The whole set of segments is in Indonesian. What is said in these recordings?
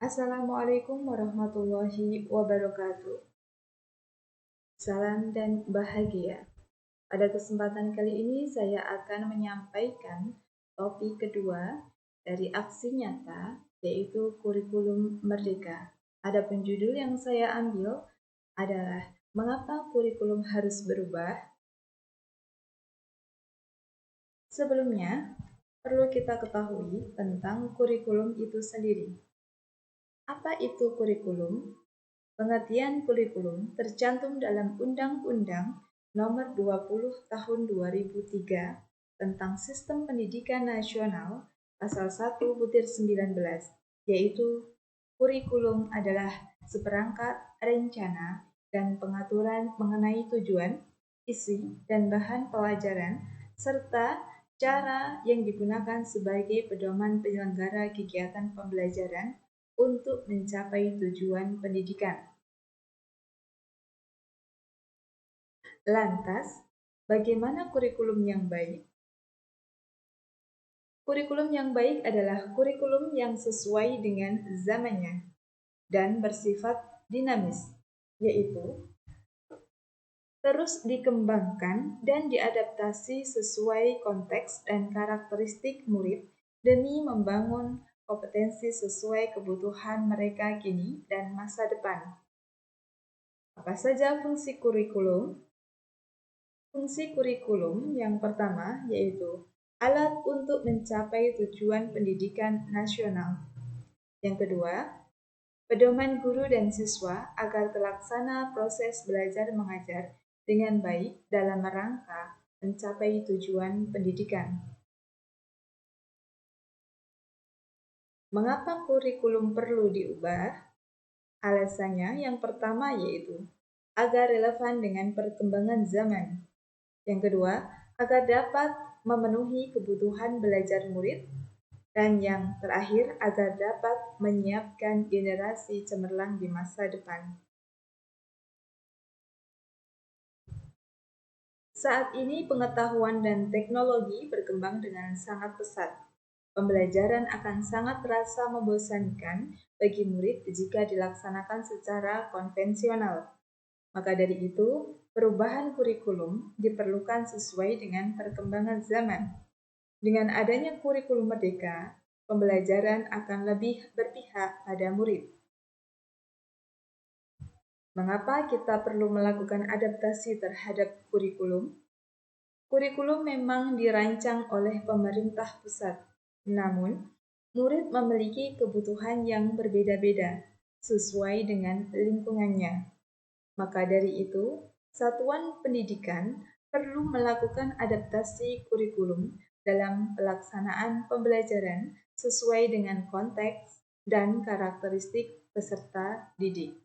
Assalamualaikum warahmatullahi wabarakatuh. Salam dan bahagia. Pada kesempatan kali ini saya akan menyampaikan topik kedua dari aksi nyata, yaitu kurikulum merdeka. Adapun judul yang saya ambil adalah mengapa kurikulum harus berubah. Sebelumnya, perlu kita ketahui tentang kurikulum itu sendiri. Apa itu kurikulum? Pengertian kurikulum tercantum dalam Undang-Undang Nomor 20 Tahun 2003 tentang Sistem Pendidikan Nasional Pasal 1/19, yaitu kurikulum adalah seperangkat rencana dan pengaturan mengenai tujuan, isi, dan bahan pelajaran, serta cara yang digunakan sebagai pedoman penyelenggara kegiatan pembelajaran untuk mencapai tujuan pendidikan. Lantas, bagaimana kurikulum yang baik? Kurikulum yang baik adalah kurikulum yang sesuai dengan zamannya dan bersifat dinamis, yaitu terus dikembangkan dan diadaptasi sesuai konteks dan karakteristik murid demi membangun kompetensi sesuai kebutuhan mereka kini dan masa depan. Apa saja fungsi kurikulum? Fungsi kurikulum yang pertama yaitu alat untuk mencapai tujuan pendidikan nasional. Yang kedua, pedoman guru dan siswa agar terlaksana proses belajar mengajar dengan baik dalam rangka mencapai tujuan pendidikan. Mengapa kurikulum perlu diubah? Alasannya yang pertama yaitu agar relevan dengan perkembangan zaman. Yang kedua, agar dapat memenuhi kebutuhan belajar murid. Dan yang terakhir, agar dapat menyiapkan generasi cemerlang di masa depan. Saat ini pengetahuan dan teknologi berkembang dengan sangat pesat. Pembelajaran akan sangat terasa membosankan bagi murid jika dilaksanakan secara konvensional. Maka dari itu, perubahan kurikulum diperlukan sesuai dengan perkembangan zaman. Dengan adanya kurikulum merdeka, pembelajaran akan lebih berpihak pada murid. Mengapa kita perlu melakukan adaptasi terhadap kurikulum? Kurikulum memang dirancang oleh pemerintah pusat, namun murid memiliki kebutuhan yang berbeda-beda sesuai dengan lingkungannya. Maka dari itu, satuan pendidikan perlu melakukan adaptasi kurikulum dalam pelaksanaan pembelajaran sesuai dengan konteks dan karakteristik peserta didik.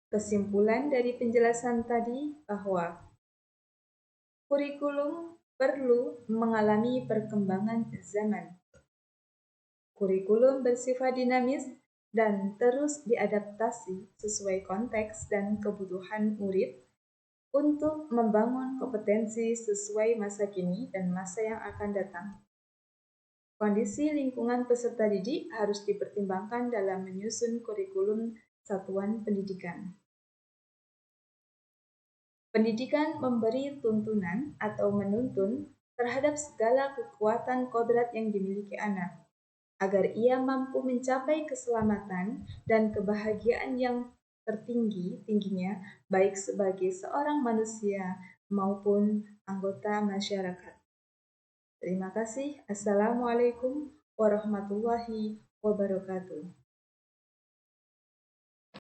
Kesimpulan dari penjelasan tadi bahwa kurikulum perlu mengalami perkembangan zaman. Kurikulum bersifat dinamis dan terus diadaptasi sesuai konteks dan kebutuhan murid untuk membangun kompetensi sesuai masa kini dan masa yang akan datang. Kondisi lingkungan peserta didik harus dipertimbangkan dalam menyusun kurikulum satuan pendidikan. Pendidikan memberi tuntunan atau menuntun terhadap segala kekuatan kodrat yang dimiliki anak, agar ia mampu mencapai keselamatan dan kebahagiaan yang tingginya baik sebagai seorang manusia maupun anggota masyarakat. Terima kasih. Assalamualaikum warahmatullahi wabarakatuh.